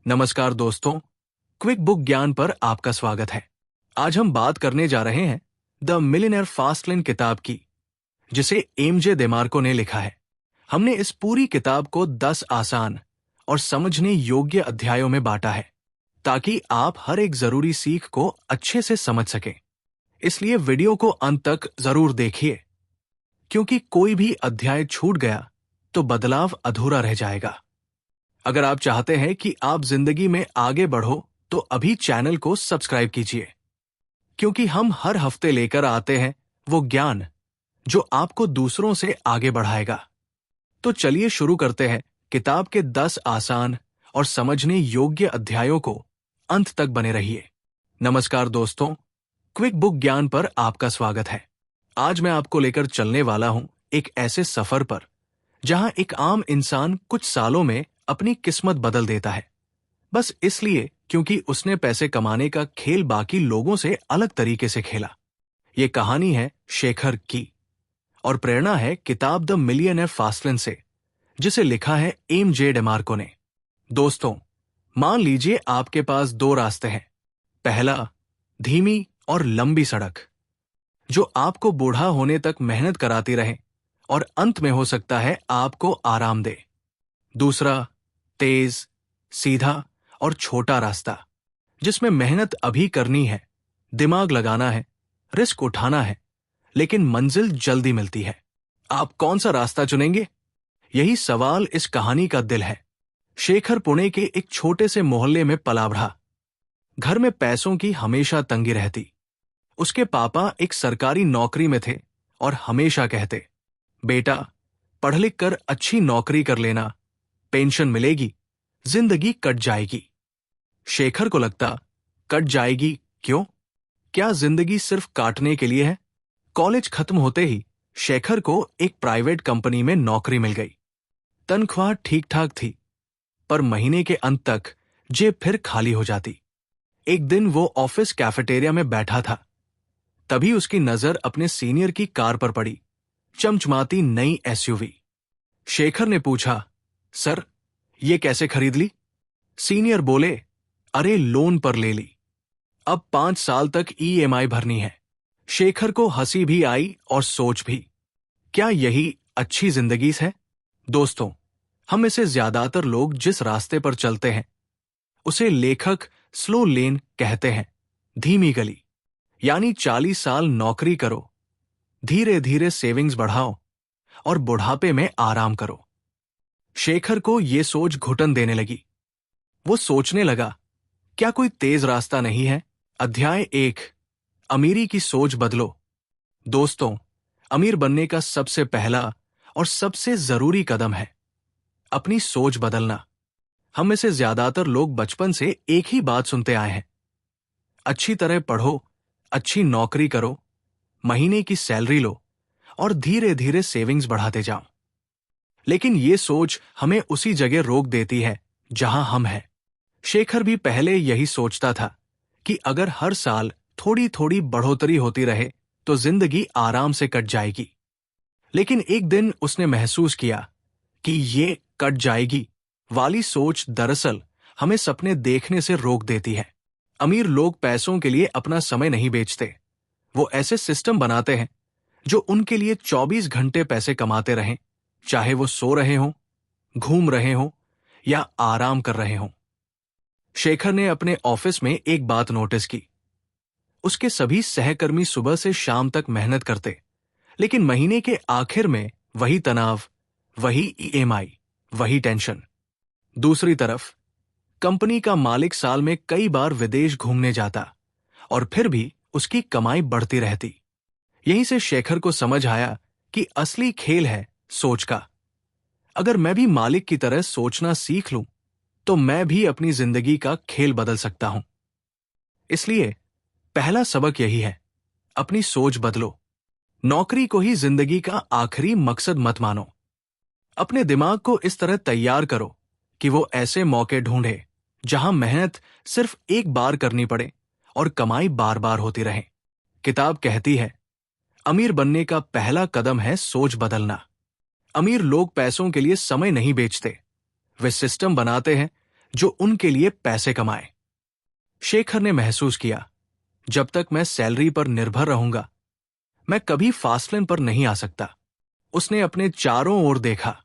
नमस्कार दोस्तों, quick book ज्ञान पर आपका स्वागत है। आज हम बात करने जा रहे हैं द मिलियनेयर फास्ट लेन किताब की, जिसे एमजे डेमार्को ने लिखा है। हमने इस पूरी किताब को 10 आसान और समझने योग्य अध्यायों में बांटा है, ताकि आप हर एक जरूरी सीख को अच्छे से समझ सकें। इसलिए वीडियो को अंत तक जरूर देखिए, क्योंकि कोई भी अध्याय छूट गया तो बदलाव अधूरा रह जाएगा। अगर आप चाहते हैं कि आप जिंदगी में आगे बढ़ो तो अभी चैनल को सब्सक्राइब कीजिए, क्योंकि हम हर हफ्ते लेकर आते हैं वो ज्ञान जो आपको दूसरों से आगे बढ़ाएगा। तो चलिए शुरू करते हैं किताब के 10 आसान और समझने योग्य अध्यायों को। अंत तक बने रहिए। नमस्कार दोस्तों, क्विक बुक ज्ञान पर आपका स्वागत है। आज मैं आपको लेकर चलने वाला हूं एक ऐसे सफर पर जहां एक आम इंसान कुछ सालों में अपनी किस्मत बदल देता है, बस इसलिए क्योंकि उसने पैसे कमाने का खेल बाकी लोगों से अलग तरीके से खेला। ये कहानी है शेखर की और प्रेरणा है किताब द मिलियनेयर फास्ट लेन से, जिसे लिखा है एमजे डेमार्को ने। दोस्तों, मान लीजिए आपके पास 2 रास्ते हैं। पहला, धीमी और लंबी सड़क जो आपको बूढ़ा होने तक मेहनत कराती रहे और अंत में हो सकता है आपको आराम दे। दूसरा, तेज, सीधा और छोटा रास्ता जिसमें मेहनत अभी करनी है, दिमाग लगाना है, रिस्क उठाना है, लेकिन मंजिल जल्दी मिलती है। आप कौन सा रास्ता चुनेंगे? यही सवाल इस कहानी का दिल है। शेखर पुणे के एक छोटे से मोहल्ले में पला बढ़ा। घर में पैसों की हमेशा तंगी रहती। उसके पापा एक सरकारी नौकरी में थे और हमेशा कहते, बेटा, पढ़ लिख कर अच्छी नौकरी कर लेना, पेंशन मिलेगी, जिंदगी कट जाएगी। शेखर को लगता, कट जाएगी क्यों? क्या जिंदगी सिर्फ काटने के लिए है? कॉलेज खत्म होते ही शेखर को एक प्राइवेट कंपनी में नौकरी मिल गई। तनख्वाह ठीक ठाक थी, पर महीने के अंत तक जेब फिर खाली हो जाती। एक दिन वो ऑफिस कैफेटेरिया में बैठा था, तभी उसकी नजर अपने सीनियर की कार पर पड़ी, चमचमाती नई एसयूवी। शेखर ने पूछा, सर, ये कैसे खरीद ली? सीनियर बोले, अरे लोन पर ले ली, अब 5 साल तक ईएमआई भरनी है। शेखर को हंसी भी आई और सोच भी, क्या यही अच्छी जिंदगी है? दोस्तों, हम में से ज्यादातर लोग जिस रास्ते पर चलते हैं उसे लेखक स्लो लेन कहते हैं। धीमी गली, यानी 40 साल नौकरी करो, धीरे धीरे सेविंग्स बढ़ाओ और बुढ़ापे में आराम करो। शेखर को यह सोच घुटन देने लगी। वो सोचने लगा, क्या कोई तेज रास्ता नहीं है? अध्याय 1, अमीरी की सोच बदलो। दोस्तों, अमीर बनने का सबसे पहला और सबसे जरूरी कदम है अपनी सोच बदलना। हम में से ज्यादातर लोग बचपन से एक ही बात सुनते आए हैं, अच्छी तरह पढ़ो, अच्छी नौकरी करो, महीने की सैलरी लो और धीरे धीरे सेविंग्स बढ़ाते जाओ। लेकिन ये सोच हमें उसी जगह रोक देती है जहां हम हैं। शेखर भी पहले यही सोचता था कि अगर हर साल थोड़ी थोड़ी बढ़ोतरी होती रहे तो जिंदगी आराम से कट जाएगी। लेकिन एक दिन उसने महसूस किया कि ये कट जाएगी वाली सोच दरअसल हमें सपने देखने से रोक देती है। अमीर लोग पैसों के लिए अपना समय नहीं बेचते। वो ऐसे सिस्टम बनाते हैं जो उनके लिए 24 घंटे पैसे कमाते रहें, चाहे वो सो रहे हों, घूम रहे हों या आराम कर रहे हों। शेखर ने अपने ऑफिस में एक बात नोटिस की। उसके सभी सहकर्मी सुबह से शाम तक मेहनत करते, लेकिन महीने के आखिर में वही तनाव, वही ईएमआई, वही टेंशन। दूसरी तरफ कंपनी का मालिक साल में कई बार विदेश घूमने जाता और फिर भी उसकी कमाई बढ़ती रहती। यहीं से शेखर को समझ आया कि असली खेल है सोच का। अगर मैं भी मालिक की तरह सोचना सीख लूं तो मैं भी अपनी जिंदगी का खेल बदल सकता हूं। इसलिए पहला सबक यही है, अपनी सोच बदलो। नौकरी को ही जिंदगी का आखिरी मकसद मत मानो। अपने दिमाग को इस तरह तैयार करो कि वो ऐसे मौके ढूंढे जहां मेहनत सिर्फ एक बार करनी पड़े और कमाई बार बार होती रहे। किताब कहती है, अमीर बनने का पहला कदम है सोच बदलना। अमीर लोग पैसों के लिए समय नहीं बेचते, वे सिस्टम बनाते हैं जो उनके लिए पैसे कमाए। शेखर ने महसूस किया, जब तक मैं सैलरी पर निर्भर रहूंगा, मैं कभी फास्टलेन पर नहीं आ सकता। उसने अपने चारों ओर देखा।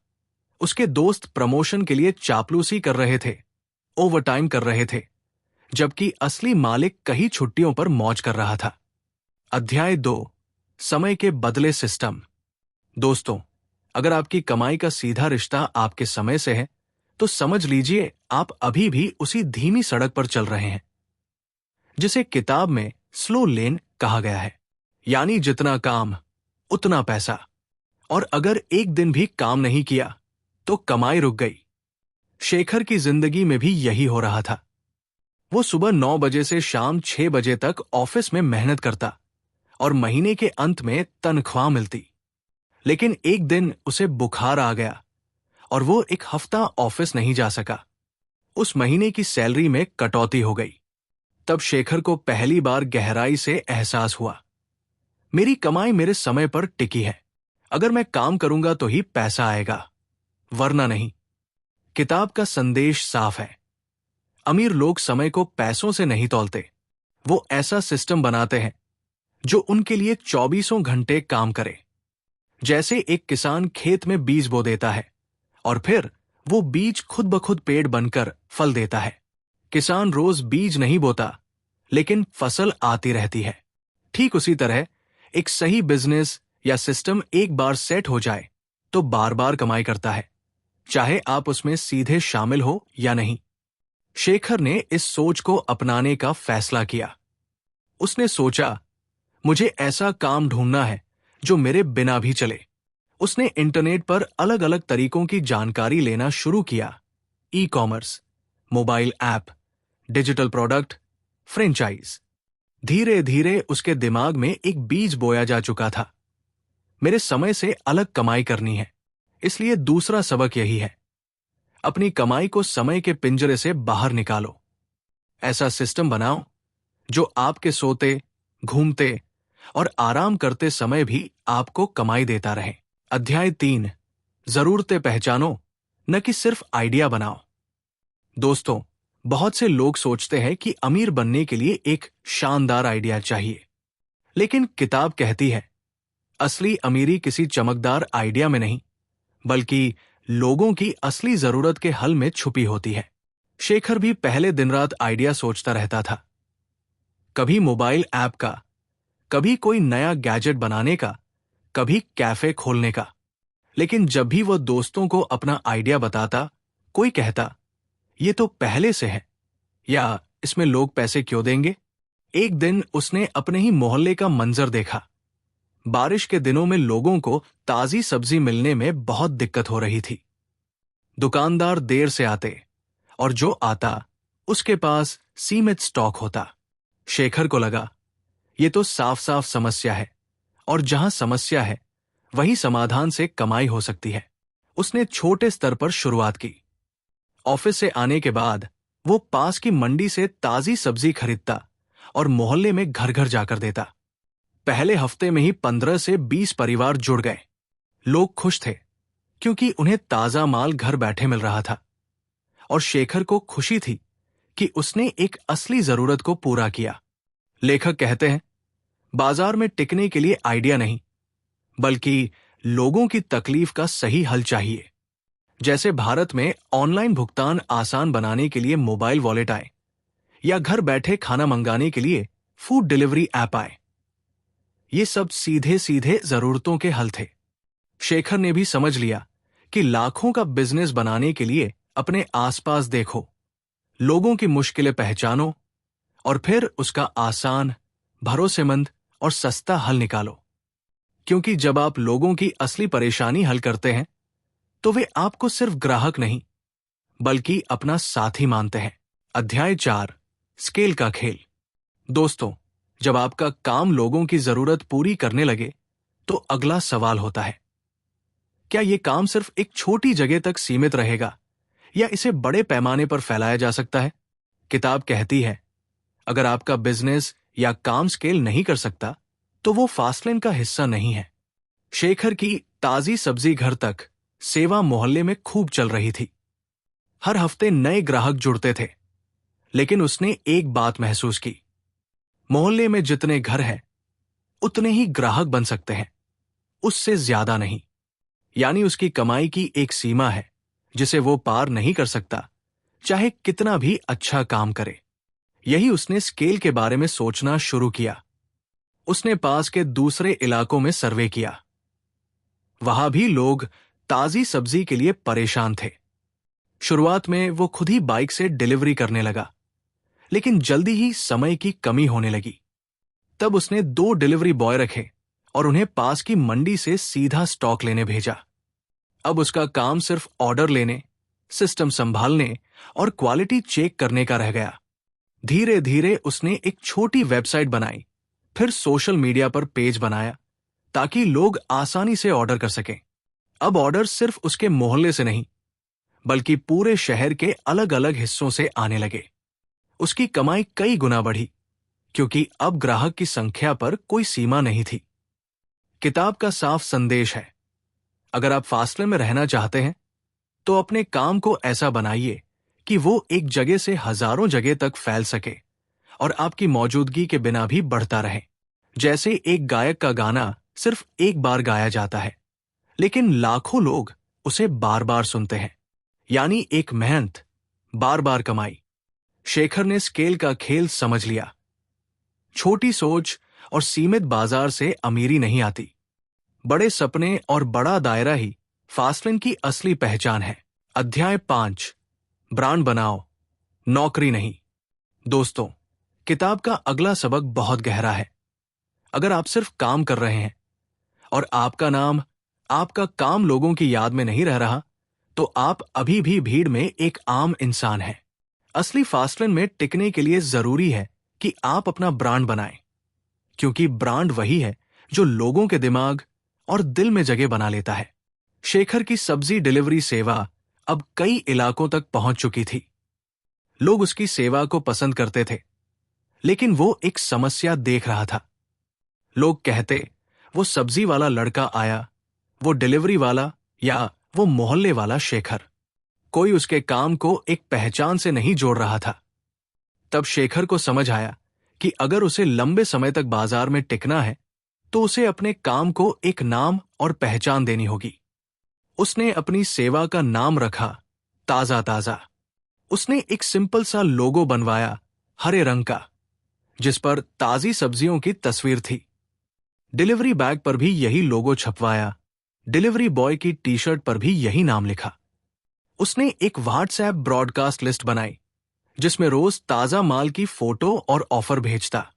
उसके दोस्त प्रमोशन के लिए चापलूसी कर रहे थे, ओवरटाइम कर रहे थे, जबकि असली मालिक कई छुट्टियों पर मौज कर रहा था। अध्याय 2, समय के बदले सिस्टम। दोस्तों, अगर आपकी कमाई का सीधा रिश्ता आपके समय से है, तो समझ लीजिए आप अभी भी उसी धीमी सड़क पर चल रहे हैं जिसे किताब में स्लो लेन कहा गया है। यानी जितना काम उतना पैसा। और अगर एक दिन भी काम नहीं किया तो कमाई रुक गई। शेखर की जिंदगी में भी यही हो रहा था। वो सुबह 9 बजे से शाम 6 बजे तक ऑफिस में मेहनत करता और महीने के अंत में तनख्वाह मिलती। लेकिन एक दिन उसे बुखार आ गया और वो एक हफ्ता ऑफिस नहीं जा सका। उस महीने की सैलरी में कटौती हो गई। तब शेखर को पहली बार गहराई से एहसास हुआ, मेरी कमाई मेरे समय पर टिकी है। अगर मैं काम करूंगा तो ही पैसा आएगा, वरना नहीं। किताब का संदेश साफ है। अमीर लोग समय को पैसों से नहीं तौलते। वो ऐसा सिस्टम बनाते हैं जो उनके लिए 24 घंटे काम करे। जैसे एक किसान खेत में बीज बो देता है और फिर वो बीज खुद ब खुद पेड़ बनकर फल देता है। किसान रोज बीज नहीं बोता, लेकिन फसल आती रहती है। ठीक उसी तरह एक सही बिजनेस या सिस्टम एक बार सेट हो जाए तो बार बार कमाई करता है, चाहे आप उसमें सीधे शामिल हो या नहीं। शेखर ने इस सोच को अपनाने का फैसला किया। उसने सोचा, मुझे ऐसा काम ढूंढना है जो मेरे बिना भी चले। उसने इंटरनेट पर अलग अलग तरीकों की जानकारी लेना शुरू किया। E commerce, mobile app, digital product, franchise. धीरे धीरे उसके दिमाग में एक बीज बोया जा चुका था। मेरे समय से अलग कमाई करनी है। इसलिए दूसरा सबक यही है, अपनी कमाई को समय के पिंजरे से बाहर निकालो। ऐसा सिस्टम बनाओ जो आपके सोते, घूमते और आराम करते समय भी आपको कमाई देता रहे। अध्याय 3, जरूरतें पहचानो, न कि सिर्फ आइडिया बनाओ। दोस्तों, बहुत से लोग सोचते हैं कि अमीर बनने के लिए एक शानदार आइडिया चाहिए। लेकिन किताब कहती है, असली अमीरी किसी चमकदार आइडिया में नहीं, बल्कि लोगों की असली जरूरत के हल में छुपी होती है। शेखर भी पहले दिन रात आइडिया सोचता रहता था। कभी मोबाइल ऐप का, कभी कोई नया गैजेट बनाने का, कभी कैफे खोलने का। लेकिन जब भी वह दोस्तों को अपना आइडिया बताता, कोई कहता, ये तो पहले से है, या इसमें लोग पैसे क्यों देंगे। एक दिन उसने अपने ही मोहल्ले का मंजर देखा। बारिश के दिनों में लोगों को ताजी सब्जी मिलने में बहुत दिक्कत हो रही थी। दुकानदार देर से आते और जो आता उसके पास सीमित स्टॉक होता। शेखर को लगा, ये तो साफ साफ समस्या है, और जहां समस्या है वहीं समाधान से कमाई हो सकती है। उसने छोटे स्तर पर शुरुआत की। ऑफिस से आने के बाद वो पास की मंडी से ताजी सब्जी खरीदता और मोहल्ले में घर घर जाकर देता। पहले हफ्ते में ही 15 से 20 परिवार जुड़ गए। लोग खुश थे क्योंकि उन्हें ताजा माल घर बैठे मिल रहा था, और शेखर को खुशी थी कि उसने एक असली जरूरत को पूरा किया। लेखक कहते हैं, बाजार में टिकने के लिए आइडिया नहीं, बल्कि लोगों की तकलीफ का सही हल चाहिए। जैसे भारत में ऑनलाइन भुगतान आसान बनाने के लिए मोबाइल वॉलेट आए, या घर बैठे खाना मंगाने के लिए फूड डिलीवरी ऐप आए। ये सब सीधे सीधे जरूरतों के हल थे। शेखर ने भी समझ लिया कि लाखों का बिजनेस बनाने के लिए अपने आसपास देखो, लोगों की मुश्किलें पहचानो और फिर उसका आसान, भरोसेमंद और सस्ता हल निकालो। क्योंकि जब आप लोगों की असली परेशानी हल करते हैं, तो वे आपको सिर्फ ग्राहक नहीं, बल्कि अपना साथी मानते हैं। अध्याय 4, स्केल का खेल। दोस्तों, जब आपका काम लोगों की जरूरत पूरी करने लगे, तो अगला सवाल होता है, क्या यह काम सिर्फ एक छोटी जगह तक सीमित रहेगा, या इसे बड़े पैमाने पर फैलाया जा सकता है? किताब कहती है, अगर आपका बिजनेस या काम स्केल नहीं कर सकता, तो वो फास्टलेन का हिस्सा नहीं है। शेखर की ताजी सब्जी घर तक सेवा मोहल्ले में खूब चल रही थी। हर हफ्ते नए ग्राहक जुड़ते थे। लेकिन उसने एक बात महसूस की, मोहल्ले में जितने घर हैं उतने ही ग्राहक बन सकते हैं, उससे ज्यादा नहीं। यानी उसकी कमाई की एक सीमा है जिसे वो पार नहीं कर सकता, चाहे कितना भी अच्छा काम करे। यही उसने स्केल के बारे में सोचना शुरू किया। उसने पास के दूसरे इलाकों में सर्वे किया। वहां भी लोग ताजी सब्जी के लिए परेशान थे। शुरुआत में वो खुद ही बाइक से डिलीवरी करने लगा, लेकिन जल्दी ही समय की कमी होने लगी। तब उसने 2 डिलीवरी बॉय रखे और उन्हें पास की मंडी से सीधा स्टॉक लेने भेजा। अब उसका काम सिर्फ ऑर्डर लेने, सिस्टम संभालने और क्वालिटी चेक करने का रह गया। धीरे धीरे उसने एक छोटी वेबसाइट बनाई, फिर सोशल मीडिया पर पेज बनाया ताकि लोग आसानी से ऑर्डर कर सकें। अब ऑर्डर सिर्फ उसके मोहल्ले से नहीं, बल्कि पूरे शहर के अलग अलग हिस्सों से आने लगे। उसकी कमाई कई गुना बढ़ी, क्योंकि अब ग्राहक की संख्या पर कोई सीमा नहीं थी। किताब का साफ संदेश है, अगर आप फासले में रहना चाहते हैं तो अपने काम को ऐसा बनाइए कि वो एक जगह से हजारों जगह तक फैल सके और आपकी मौजूदगी के बिना भी बढ़ता रहे। जैसे एक गायक का गाना सिर्फ एक बार गाया जाता है, लेकिन लाखों लोग उसे बार बार सुनते हैं। यानी एक मेहनत, बार बार कमाई। शेखर ने स्केल का खेल समझ लिया। छोटी सोच और सीमित बाजार से अमीरी नहीं आती। बड़े सपने और बड़ा दायरा ही फासलिन की असली पहचान है। अध्याय 5, ब्रांड बनाओ, नौकरी नहीं। दोस्तों, किताब का अगला सबक बहुत गहरा है। अगर आप सिर्फ काम कर रहे हैं और आपका नाम, आपका काम लोगों की याद में नहीं रह रहा, तो आप अभी भी भीड़ में एक आम इंसान हैं। असली फासलिन में टिकने के लिए जरूरी है कि आप अपना ब्रांड बनाएं, क्योंकि ब्रांड वही है जो लोगों के दिमाग और दिल में जगह बना लेता है। शेखर की सब्जी डिलीवरी सेवा अब कई इलाकों तक पहुंच चुकी थी। लोग उसकी सेवा को पसंद करते थे, लेकिन वो एक समस्या देख रहा था। लोग कहते, वो सब्जी वाला लड़का आया, वो डिलीवरी वाला, या वो मोहल्ले वाला शेखर। कोई उसके काम को एक पहचान से नहीं जोड़ रहा था। तब शेखर को समझ आया कि अगर उसे लंबे समय तक बाजार में टिकना है तो उसे अपने काम को एक नाम और पहचान देनी होगी। उसने अपनी सेवा का नाम रखा ताजा ताजा। उसने एक सिंपल सा लोगो बनवाया, हरे रंग का, जिस पर ताजी सब्जियों की तस्वीर थी। डिलीवरी बैग पर भी यही लोगो छपवाया, डिलीवरी बॉय की टी शर्ट पर भी यही नाम लिखा। उसने एक व्हाट्सएप ब्रॉडकास्ट लिस्ट बनाई, जिसमें रोज ताजा माल की फोटो और ऑफर भेजता।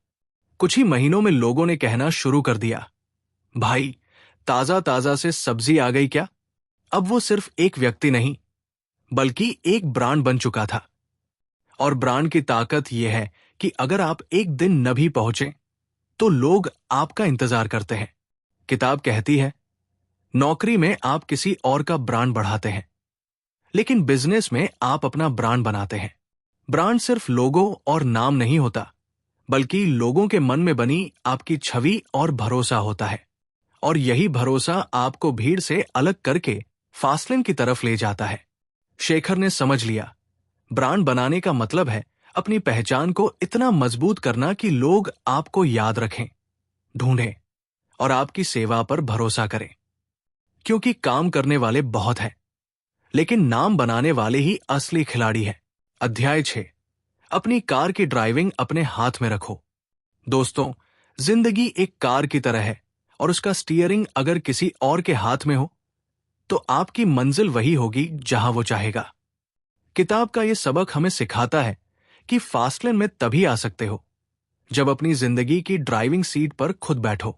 कुछ ही महीनों में लोगों ने कहना शुरू कर दिया, भाई, ताजा ताजा से सब्जी आ गई क्या? अब वो सिर्फ एक व्यक्ति नहीं, बल्कि एक ब्रांड बन चुका था। और ब्रांड की ताकत यह है कि अगर आप एक दिन न भी पहुंचे तो लोग आपका इंतजार करते हैं। किताब कहती है, नौकरी में आप किसी और का ब्रांड बढ़ाते हैं, लेकिन बिजनेस में आप अपना ब्रांड बनाते हैं। ब्रांड सिर्फ लोगो और नाम नहीं होता, बल्कि लोगों के मन में बनी आपकी छवि और भरोसा होता है। और यही भरोसा आपको भीड़ से अलग करके फासलिन की तरफ ले जाता है। शेखर ने समझ लिया, ब्रांड बनाने का मतलब है अपनी पहचान को इतना मजबूत करना कि लोग आपको याद रखें, ढूंढें और आपकी सेवा पर भरोसा करें। क्योंकि काम करने वाले बहुत हैं, लेकिन नाम बनाने वाले ही असली खिलाड़ी हैं। अध्याय 6, अपनी कार की ड्राइविंग अपने हाथ में रखो। दोस्तों, जिंदगी एक कार की तरह है और उसका स्टीयरिंग अगर किसी और के हाथ में हो तो आपकी मंजिल वही होगी जहां वो चाहेगा। किताब का यह सबक हमें सिखाता है कि फासलिन में तभी आ सकते हो जब अपनी जिंदगी की ड्राइविंग सीट पर खुद बैठो।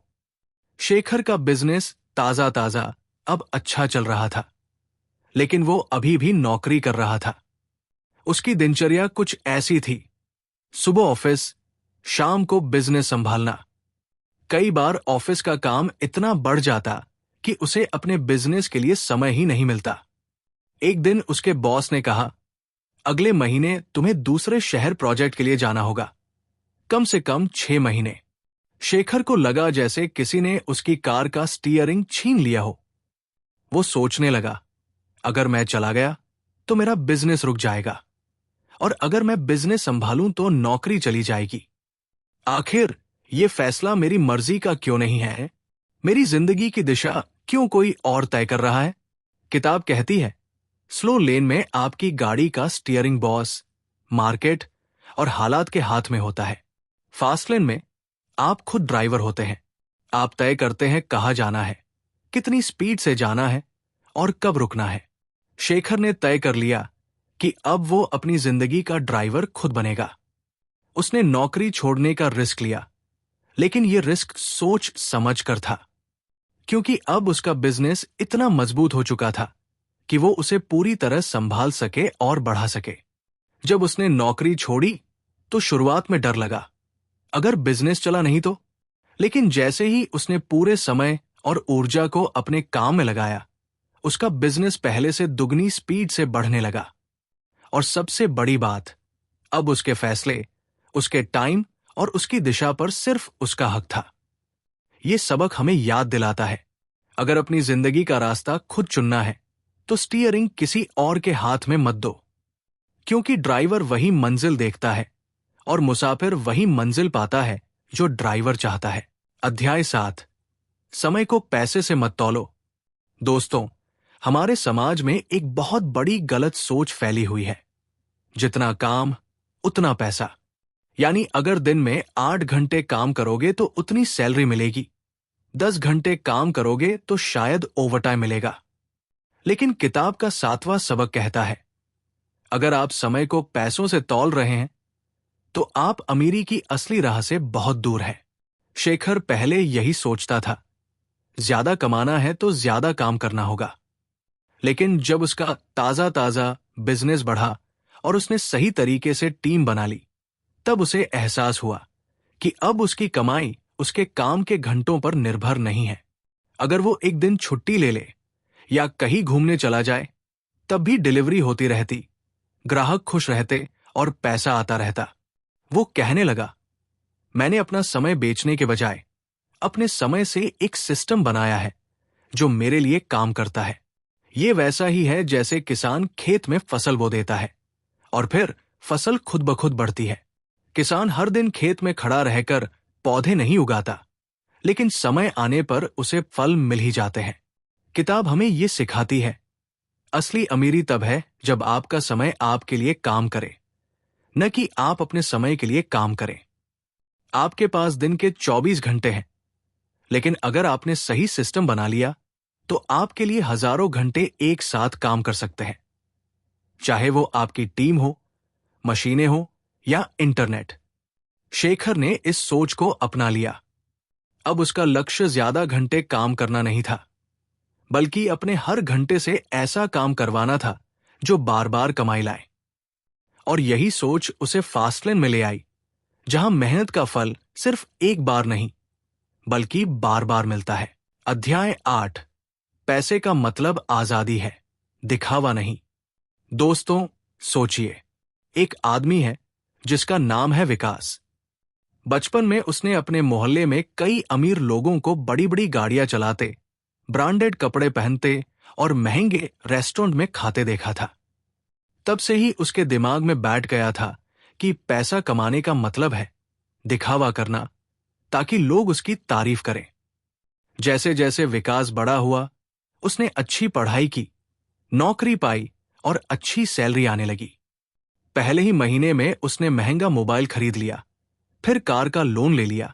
शेखर का बिजनेस ताजा ताजा अब अच्छा चल रहा था, लेकिन वो अभी भी नौकरी कर रहा था। उसकी दिनचर्या कुछ ऐसी थी, सुबह ऑफिस, शाम को बिजनेस संभालना। कई बार ऑफिस का काम इतना बढ़ जाता कि उसे अपने बिजनेस के लिए समय ही नहीं मिलता। एक दिन उसके बॉस ने कहा, अगले महीने तुम्हें दूसरे शहर प्रोजेक्ट के लिए जाना होगा, कम से कम 6 महीने। शेखर को लगा जैसे किसी ने उसकी कार का स्टीयरिंग छीन लिया हो। वो सोचने लगा, अगर मैं चला गया तो मेरा बिजनेस रुक जाएगा, और अगर मैं बिजनेस संभालूं तो नौकरी चली जाएगी। आखिर ये फैसला मेरी मर्जी का क्यों नहीं है? मेरी जिंदगी की दिशा क्यों कोई और तय कर रहा है? किताब कहती है, स्लो लेन में आपकी गाड़ी का स्टीयरिंग बॉस, मार्केट और हालात के हाथ में होता है। फास्ट लेन में आप खुद ड्राइवर होते हैं। आप तय करते हैं कहाँ जाना है, कितनी स्पीड से जाना है और कब रुकना है। शेखर ने तय कर लिया कि अब वो अपनी जिंदगी का ड्राइवर खुद बनेगा। उसने नौकरी छोड़ने का रिस्क लिया, लेकिन यह रिस्क सोच समझ कर था, क्योंकि अब उसका बिजनेस इतना मजबूत हो चुका था कि वो उसे पूरी तरह संभाल सके और बढ़ा सके। जब उसने नौकरी छोड़ी तो शुरुआत में डर लगा, अगर बिजनेस चला नहीं तो। लेकिन जैसे ही उसने पूरे समय और ऊर्जा को अपने काम में लगाया, उसका बिजनेस पहले से दुगनी स्पीड से बढ़ने लगा। और सबसे बड़ी बात, अब उसके फैसले, उसके टाइम और उसकी दिशा पर सिर्फ उसका हक था। यह सबक हमें याद दिलाता है, अगर अपनी जिंदगी का रास्ता खुद चुनना है तो स्टीयरिंग किसी और के हाथ में मत दो, क्योंकि ड्राइवर वही मंजिल देखता है और मुसाफिर वही मंजिल पाता है जो ड्राइवर चाहता है। अध्याय 7, समय को पैसे से मत तौलो। दोस्तों, हमारे समाज में एक बहुत बड़ी गलत सोच फैली हुई है, जितना काम उतना पैसा। यानी अगर दिन में 8 घंटे काम करोगे तो उतनी सैलरी मिलेगी, 10 घंटे काम करोगे तो शायद ओवरटाइम मिलेगा। लेकिन किताब का 7वां सबक कहता है, अगर आप समय को पैसों से तौल रहे हैं तो आप अमीरी की असली राह से बहुत दूर हैं। शेखर पहले यही सोचता था, ज्यादा कमाना है तो ज्यादा काम करना होगा। लेकिन जब उसका ताजा ताजा बिजनेस बढ़ा और उसने सही तरीके से टीम बना ली, तब उसे एहसास हुआ कि अब उसकी कमाई उसके काम के घंटों पर निर्भर नहीं है। अगर वो एक दिन छुट्टी ले ले या कहीं घूमने चला जाए, तब भी डिलीवरी होती रहती, ग्राहक खुश रहते और पैसा आता रहता। वो कहने लगा, मैंने अपना समय बेचने के बजाय अपने समय से एक सिस्टम बनाया है जो मेरे लिए काम करता है। ये वैसा ही है जैसे किसान खेत में फसल बो देता है और फिर फसल खुद ब खुद बढ़ती है। किसान हर दिन खेत में खड़ा रहकर पौधे नहीं उगाता, लेकिन समय आने पर उसे फल मिल ही जाते हैं। किताब हमें ये सिखाती है, असली अमीरी तब है जब आपका समय आपके लिए काम करे, न कि आप अपने समय के लिए काम करें। आपके पास दिन के 24 घंटे हैं, लेकिन अगर आपने सही सिस्टम बना लिया तो आपके लिए हजारों घंटे एक साथ काम कर सकते हैं, चाहे वो आपकी टीम हो, मशीनें हो या इंटरनेट। शेखर ने इस सोच को अपना लिया। अब उसका लक्ष्य ज्यादा घंटे काम करना नहीं था, बल्कि अपने हर घंटे से ऐसा काम करवाना था जो बार बार कमाई लाए। और यही सोच उसे फास्टलेन में ले आई, जहां मेहनत का फल सिर्फ एक बार नहीं बल्कि बार बार मिलता है। अध्याय 8, पैसे का मतलब आजादी है, दिखावा नहीं। दोस्तों, सोचिए, एक आदमी है जिसका नाम है विकास। बचपन में उसने अपने मोहल्ले में कई अमीर लोगों को बड़ी बड़ी गाड़ियां चलाते, ब्रांडेड कपड़े पहनते और महंगे रेस्टोरेंट में खाते देखा था। तब से ही उसके दिमाग में बैठ गया था कि पैसा कमाने का मतलब है दिखावा करना, ताकि लोग उसकी तारीफ करें। जैसे जैसे विकास बड़ा हुआ, उसने अच्छी पढ़ाई की, नौकरी पाई और अच्छी सैलरी आने लगी। पहले ही महीने में उसने महंगा मोबाइल खरीद लिया, फिर कार का लोन ले लिया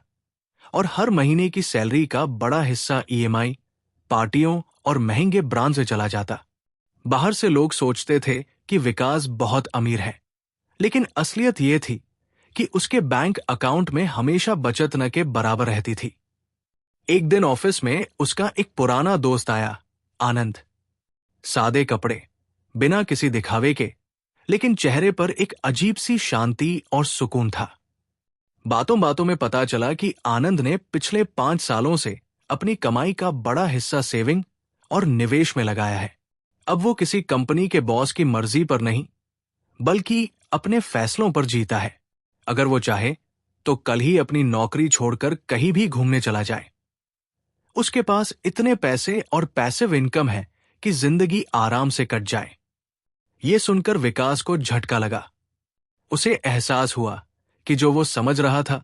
और हर महीने की सैलरी का बड़ा हिस्सा ईएमआई, पार्टियों और महंगे ब्रांड से चला जाता। बाहर से लोग सोचते थे कि विकास बहुत अमीर है, लेकिन असलियत यह थी कि उसके बैंक अकाउंट में हमेशा बचत न के बराबर रहती थी। एक दिन ऑफिस में उसका एक पुराना दोस्त आया, आनंद। सादे कपड़े, बिना किसी दिखावे के, लेकिन चेहरे पर एक अजीब सी शांति और सुकून था। बातों बातों में पता चला कि आनंद ने पिछले 5 सालों से अपनी कमाई का बड़ा हिस्सा सेविंग और निवेश में लगाया है। अब वो किसी कंपनी के बॉस की मर्जी पर नहीं, बल्कि अपने फैसलों पर जीता है। अगर वो चाहे तो कल ही अपनी नौकरी छोड़कर कहीं भी घूमने चला जाए। उसके पास इतने पैसे और पैसिव इनकम है कि जिंदगी आराम से कट जाए। ये सुनकर विकास को झटका लगा। उसे एहसास हुआ कि जो वो समझ रहा था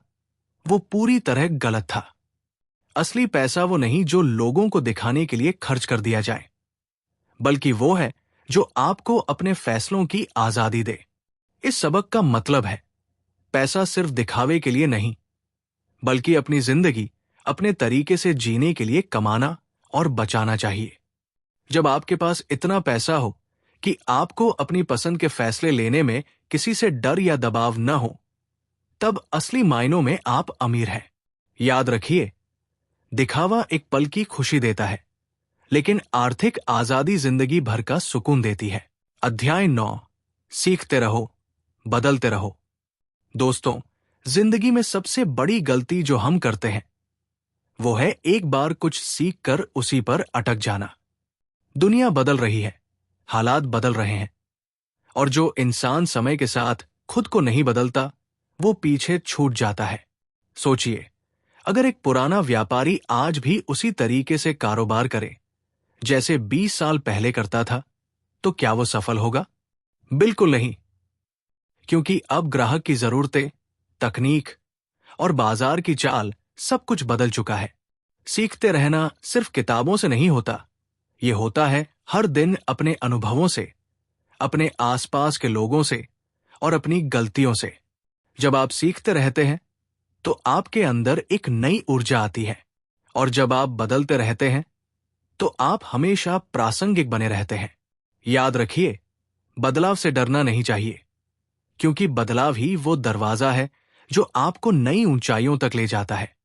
वो पूरी तरह गलत था। असली पैसा वो नहीं जो लोगों को दिखाने के लिए खर्च कर दिया जाए, बल्कि वो है जो आपको अपने फैसलों की आजादी दे। इस सबक का मतलब है, पैसा सिर्फ दिखावे के लिए नहीं, बल्कि अपनी जिंदगी अपने तरीके से जीने के लिए कमाना और बचाना चाहिए। जब आपके पास इतना पैसा हो कि आपको अपनी पसंद के फैसले लेने में किसी से डर या दबाव न हो, तब असली मायनों में आप अमीर हैं। याद रखिए, दिखावा एक पल की खुशी देता है, लेकिन आर्थिक आजादी जिंदगी भर का सुकून देती है। अध्याय 9, सीखते रहो, बदलते रहो। दोस्तों, जिंदगी में सबसे बड़ी गलती जो हम करते हैं वो है एक बार कुछ सीख कर उसी पर अटक जाना। दुनिया बदल रही है, हालात बदल रहे हैं, और जो इंसान समय के साथ खुद को नहीं बदलता वो पीछे छूट जाता है। सोचिए, अगर एक पुराना व्यापारी आज भी उसी तरीके से कारोबार करे जैसे 20 साल पहले करता था, तो क्या वो सफल होगा? बिल्कुल नहीं, क्योंकि अब ग्राहक की जरूरतें, तकनीक और बाजार की चाल सब कुछ बदल चुका है। सीखते रहना सिर्फ किताबों से नहीं होता, ये होता है हर दिन अपने अनुभवों से, अपने आसपास के लोगों से और अपनी गलतियों से। जब आप सीखते रहते हैं तो आपके अंदर एक नई ऊर्जा आती है, और जब आप बदलते रहते हैं तो आप हमेशा प्रासंगिक बने रहते हैं। याद रखिए, बदलाव से डरना नहीं चाहिए, क्योंकि बदलाव ही वो दरवाजा है जो आपको नई ऊंचाइयों तक ले जाता है।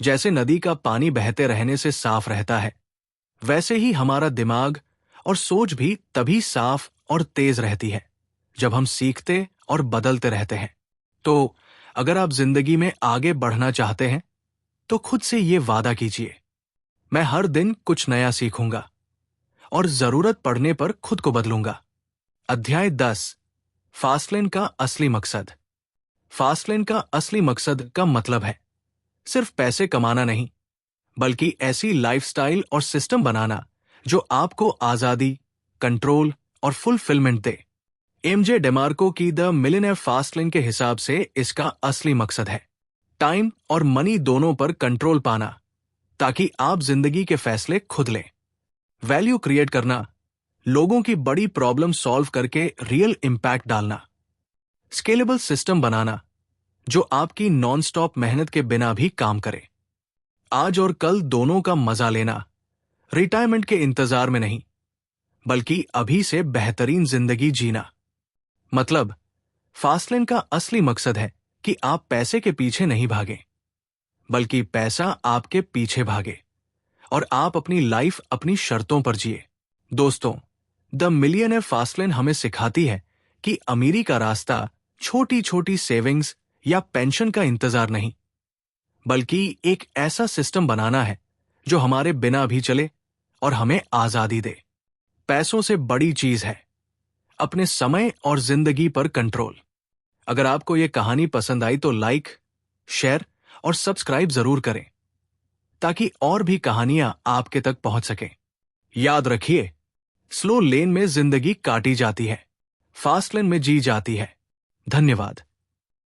जैसे नदी का पानी बहते रहने से साफ रहता है, वैसे ही हमारा दिमाग और सोच भी तभी साफ और तेज रहती है जब हम सीखते और बदलते रहते हैं। तो अगर आप जिंदगी में आगे बढ़ना चाहते हैं तो खुद से ये वादा कीजिए, मैं हर दिन कुछ नया सीखूंगा और जरूरत पड़ने पर खुद को बदलूंगा। अध्याय 10, फास्टलेन का असली मकसद। फास्टलेन का असली मकसद का मतलब है सिर्फ पैसे कमाना नहीं, बल्कि ऐसी लाइफस्टाइल और सिस्टम बनाना जो आपको आजादी, कंट्रोल और फुलफिलमेंट दे। एमजे डेमार्को की द मिलियनेयर फास्टलेन के हिसाब से इसका असली मकसद है टाइम और मनी दोनों पर कंट्रोल पाना, ताकि आप जिंदगी के फैसले खुद लें। वैल्यू क्रिएट करना, लोगों की बड़ी प्रॉब्लम सॉल्व करके रियल इंपैक्ट डालना। स्केलेबल सिस्टम बनाना जो आपकी नॉन स्टॉप मेहनत के बिना भी काम करे। आज और कल दोनों का मजा लेना, रिटायरमेंट के इंतजार में नहीं, बल्कि अभी से बेहतरीन जिंदगी जीना। मतलब, फास्टलेन का असली मकसद है कि आप पैसे के पीछे नहीं भागें, बल्कि पैसा आपके पीछे भागे और आप अपनी लाइफ अपनी शर्तों पर जिए। दोस्तों, द मिलियनेयर फास्टलेन हमें सिखाती है कि अमीरी का रास्ता छोटी छोटी सेविंग्स या पेंशन का इंतजार नहीं, बल्कि एक ऐसा सिस्टम बनाना है जो हमारे बिना भी चले और हमें आजादी दे। पैसों से बड़ी चीज है अपने समय और जिंदगी पर कंट्रोल। अगर आपको यह कहानी पसंद आई तो लाइक, शेयर और सब्सक्राइब जरूर करें, ताकि और भी कहानियां आपके तक पहुंच सकें। याद रखिए, स्लो लेन में जिंदगी काटी जाती है, फास्ट लेन में जी जाती है। धन्यवाद।